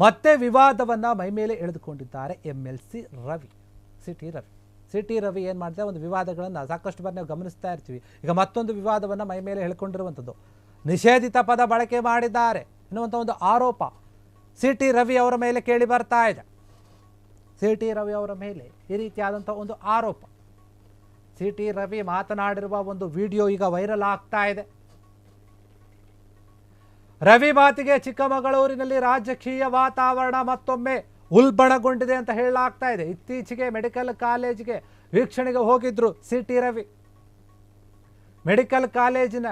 ಮತ್ತೆ ವಿವಾದವನ್ನು ಮೈಮೇಲೆ ಎಳೆದುಕೊಂಡಿದ್ದಾರೆ MLC ರವಿ, ಸಿಟಿ ರವಿ ಏನು ಮಾಡಿದೆ, ಒಂದು ವಿವಾದಗಳನ್ನು ಸಾಕಷ್ಟು ಬಾರಿ ನಾವು ಗಮನಿಸ್ತಾ ಇರ್ತೀವಿ. ಈಗ ಮತ್ತೊಂದು ವಿವಾದವನ್ನು ಮೈಮೇಲೆ ಎಳ್ಕೊಂಡಿರುವಂಥದ್ದು, ನಿಷೇಧಿತ ಪದ ಬಳಕೆ ಮಾಡಿದ್ದಾರೆ ಎನ್ನುವಂಥ ಒಂದು ಆರೋಪ ಸಿಟಿ ರವಿ ಅವರ ಮೇಲೆ ಕೇಳಿ ಬರ್ತಾ ಇದೆ. ಸಿಟಿ ರವಿ ಅವರ ಮೇಲೆ ಈ ರೀತಿಯಾದಂಥ ಒಂದು ಆರೋಪ, ಸಿಟಿ ರವಿ ಮಾತನಾಡಿರುವ ಒಂದು ವಿಡಿಯೋ ಈಗ ವೈರಲ್ ಆಗ್ತಾ ಇದೆ. ರವಿ ಮಾತಿಗೆ ಚಿಕ್ಕಮಗಳೂರಿನಲ್ಲಿ ರಾಜಕೀಯ ವಾತಾವರಣ ಮತ್ತೊಮ್ಮೆ ಉಲ್ಬಣಗೊಂಡಿದೆ ಅಂತ ಹೇಳಲಾಗ್ತಾ ಇದೆ. ಇತ್ತೀಚೆಗೆ ಮೆಡಿಕಲ್ ಕಾಲೇಜಿಗೆ ವೀಕ್ಷಣೆಗೆ ಹೋಗಿದ್ರು ಸಿಟಿ ರವಿ. ಮೆಡಿಕಲ್ ಕಾಲೇಜಿನ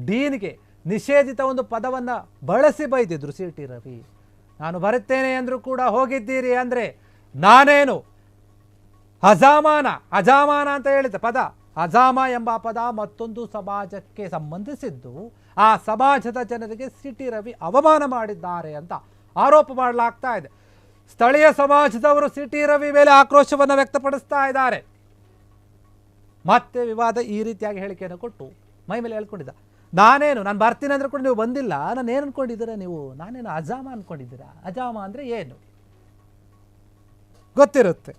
ಡೀನ್ಗೆ ನಿಷೇಧಿತ ಒಂದು ಪದವನ್ನು ಬಳಸಿ ಬೈದಿದ್ರು ಸಿಟಿ ರವಿ. ನಾನು ಬರುತ್ತೇನೆ ಅಂದರೂ ಕೂಡ ಹೋಗಿದ್ದೀರಿ ಅಂದರೆ ನಾನೇನು ಅಜಾಮಾನ ಅಂತ ಹೇಳಿದ ಪದ, ಅಜಾಮ ಎಂಬ ಪದ ಮತ್ತೊಂದು ಸಮಾಜಕ್ಕೆ ಸಂಬಂಧಿಸಿದ್ದು. ಆ ಸಮಾಜದ ಜನರಿಗೆ ಸಿಟಿ ರವಿ ಅವಮಾನ ಮಾಡಿದ್ದಾರೆ ಅಂತ ಆರೋಪ ಮಾಡಲಾಗ್ತಾ ಇದೆ. ಸ್ಥಳೀಯ ಸಮಾಜದವರು ಸಿಟಿ ರವಿ ಮೇಲೆ ಆಕ್ರೋಶವನ್ನು ವ್ಯಕ್ತಪಡಿಸ್ತಾ ಇದ್ದಾರೆ. ಮತ್ತೆ ವಿವಾದ ಈ ರೀತಿಯಾಗಿ ಹೇಳಿಕೆಯನ್ನು ಕೊಟ್ಟು ಮೈ ಮೇಲೆ ಹೇಳ್ಕೊಂಡಿದ್ದ. ನಾನು ಬರ್ತೀನಿ ಅಂದ್ರೆ ಕೂಡ ನೀವು ಬಂದಿಲ್ಲ, ನಾನು ಏನು ಅನ್ಕೊಂಡಿದ್ದೀರಾ ನೀವು? ನಾನೇನು ಅಜಾಮ ಅನ್ಕೊಂಡಿದ್ದೀರಾ? ಅಜಾಮ ಅಂದರೆ ಏನು ಗೊತ್ತಿರುತ್ತೆ.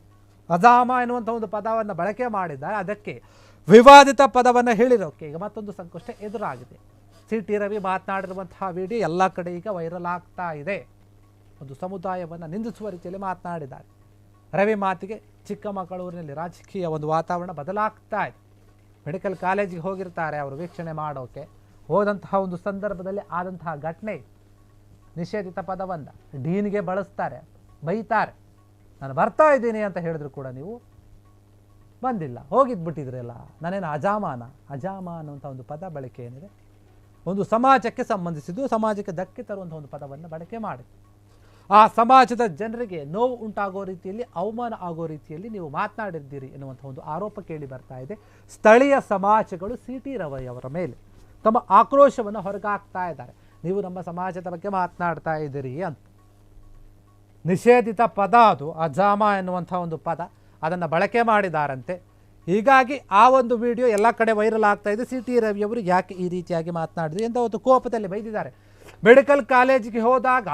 ಅಜಾಮ ಎನ್ನುವಂಥ ಒಂದು ಪದವನ್ನು ಬಳಕೆ ಮಾಡಿದ್ದಾರೆ. ಅದಕ್ಕೆ ವಿವಾದಿತ ಪದವನ್ನು ಹೇಳಿರೋಕೆ ಈಗ ಮತ್ತೊಂದು ಸಂಕಷ್ಟ ಎದುರಾಗಿದೆ. ಸಿಟಿ ರವಿ ಮಾತನಾಡಿರುವಂತಹ ವಿಡಿಯೋ ಎಲ್ಲ ಕಡೆ ಈಗ ವೈರಲ್ ಆಗ್ತಾ ಇದೆ. ಒಂದು ಸಮುದಾಯವನ್ನು ನಿಂದಿಸುವ ರೀತಿಯಲ್ಲಿ ಮಾತನಾಡಿದ್ದಾರೆ. ರವಿ ಮಾತಿಗೆ ಚಿಕ್ಕಮಗಳೂರಿನಲ್ಲಿ ರಾಜಕೀಯ ಒಂದು ವಾತಾವರಣ ಬದಲಾಗ್ತಾ ಇದೆ. ಮೆಡಿಕಲ್ ಕಾಲೇಜಿಗೆ ಹೋಗಿರ್ತಾರೆ ಅವರು ವೀಕ್ಷಣೆ ಮಾಡೋಕೆ. ಹೋದಂತಹ ಒಂದು ಸಂದರ್ಭದಲ್ಲಿ ಆದಂತಹ ಘಟನೆ, ನಿಷೇಧಿತ ಪದವನ್ನು ಡೀನ್ಗೆ ಬಳಸ್ತಾರೆ, ಬೈತಾರೆ. ನಾನು ಬರ್ತಾ ಇದ್ದೀನಿ ಅಂತ ಹೇಳಿದ್ರು ಕೂಡ ನೀವು ಬಂದಿಲ್ಲ, ಹೋಗಿದ್ಬಿಟ್ಟಿದ್ರಲ್ಲ. ನಾನೇನು ಅಜಾಮ ಅನ್ನುವಂಥ ಒಂದು ಪದ ಬಳಕೆ ಏನಿದೆ, ಒಂದು ಸಮಾಜಕ್ಕೆ ಸಂಬಂಧಿಸಿದ್ದು, ಸಮಾಜಕ್ಕೆ ಧಕ್ಕೆ ತರುವಂಥ ಒಂದು ಪದವನ್ನು ಬಳಕೆ ಮಾಡಿ ಆ ಸಮಾಜದ ಜನರಿಗೆ ನೋವು ಉಂಟಾಗೋ ರೀತಿಯಲ್ಲಿ, ಅವಮಾನ ಆಗೋ ರೀತಿಯಲ್ಲಿ ನೀವು ಮಾತನಾಡಿದ್ದೀರಿ ಎನ್ನುವಂಥ ಒಂದು ಆರೋಪ ಕೇಳಿ ಬರ್ತಾ ಇದೆ. ಸ್ಥಳೀಯ ಸಮಾಜಗಳು ಸಿಟಿ ರವಿ ಅವರ ಮೇಲೆ ತಮ್ಮ ಆಕ್ರೋಶವನ್ನು ಹೊರಗಾಕ್ತಾ ಇದ್ದಾರೆ. ನೀವು ನಮ್ಮ ಸಮಾಜದ ಬಗ್ಗೆ ಮಾತನಾಡ್ತಾ ಇದ್ದೀರಿ ಅಂತ. ನಿಷೇಧಿತ ಪದ ಅದು, ಅಜಾಮ ಎನ್ನುವಂಥ ಒಂದು ಪದ, ಅದನ್ನು ಬಳಕೆ ಮಾಡಿದಾರಂತೆ. ಹೀಗಾಗಿ ಆ ಒಂದು ವಿಡಿಯೋ ಎಲ್ಲ ಕಡೆ ವೈರಲ್ ಆಗ್ತಾ ಇದೆ. ಸಿಟಿ ರವಿ ಅವರು ಯಾಕೆ ಈ ರೀತಿಯಾಗಿ ಮಾತನಾಡಿದ್ರು ಅಂತ ಒಂದು ಕೋಪದಲ್ಲಿ ಬೈದಿದ್ದಾರೆ. ಮೆಡಿಕಲ್ ಕಾಲೇಜಿಗೆ ಹೋದಾಗ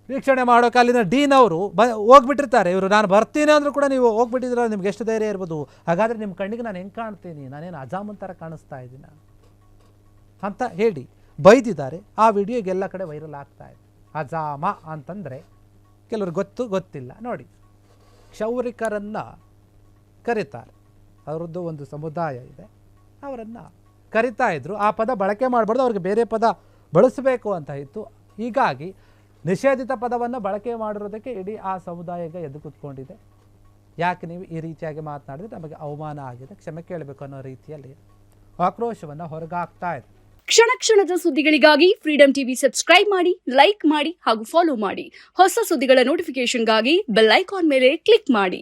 ವೀಕ್ಷಣೆ ಮಾಡೋಕೆ ಅಲ್ಲಿನ ಡೀನ್ ಅವರು ಹೋಗ್ಬಿಟ್ಟಿರ್ತಾರೆ. ಇವರು ನಾನು ಬರ್ತೀನಿ ಅಂದರೂ ಕೂಡ ನೀವು ಹೋಗ್ಬಿಟ್ಟಿದ್ರೆ ನಿಮ್ಗೆ ಎಷ್ಟು ಧೈರ್ಯ ಇರ್ಬೋದು? ಹಾಗಾದರೆ ನಿಮ್ಮ ಕಣ್ಣಿಗೆ ನಾನು ಹೆಂಗೆ ಕಾಣ್ತೀನಿ? ನಾನೇನು ಅಜಾಮನ್ ಥರ ಕಾಣಿಸ್ತಾ ಇದ್ದೀನಿ ಅಂತ ಹೇಳಿ ಬೈದಿದ್ದಾರೆ. ಆ ವಿಡಿಯೋ ಎಲ್ಲ ಕಡೆ ವೈರಲ್ ಆಗ್ತಾ ಇದೆ. ಅಜಾಮ ಅಂತಂದರೆ ಕೆಲವ್ರಿಗೆ ಗೊತ್ತಿಲ್ಲ ನೋಡಿ, ಕ್ಷೌರಿಕರನ್ನು ಕರೀತಾರೆ. ಅವರದ್ದು ಒಂದು ಸಮುದಾಯ ಇದೆ, ಅವರನ್ನು ಕರಿತಾ ಇದ್ರು. ಆ ಪದ ಬಳಕೆ ಮಾಡಬಾರ್ದು, ಅವ್ರಿಗೆ ಬೇರೆ ಪದ ಬಳಸಬೇಕು ಅಂತ ಇತ್ತು. ಹೀಗಾಗಿ ನಿಷೇಧಿತ ಪದವನ್ನು ಬಳಕೆ ಮಾಡಿರೋದಕ್ಕೆ ಇಡೀ ಆ ಸಮುದಾಯಕ್ಕೆ ಎದ್ದು ಕೂತ್ಕೊಂಡಿದೆ. ಯಾಕೆ ನೀವು ಈ ರೀತಿಯಾಗಿ ಮಾತನಾಡಿದ್ರೆ ನಮಗೆ ಅವಮಾನ ಆಗಿದೆ, ಕ್ಷಮೆ ಕೇಳಬೇಕು ಅನ್ನೋ ರೀತಿಯಲ್ಲಿ ಆಕ್ರೋಶವನ್ನು ಹೊರಗಾಗ್ತಾ ಇದೆ. ಕ್ಷಣ ಕ್ಷಣದ ಸುದ್ದಿಗಳಿಗಾಗಿ ಫ್ರೀಡಂ ಟಿವಿ ಸಬ್ಸ್ಕ್ರೈಬ್ ಮಾಡಿ, ಲೈಕ್ ಮಾಡಿ ಹಾಗೂ ಫಾಲೋ ಮಾಡಿ. ಹೊಸ ಸುದ್ದಿಗಳ ನೋಟಿಫಿಕೇಶನ್ಗಾಗಿ ಬೆಲ್ ಐಕಾನ್ ಮೇಲೆ ಕ್ಲಿಕ್ ಮಾಡಿ.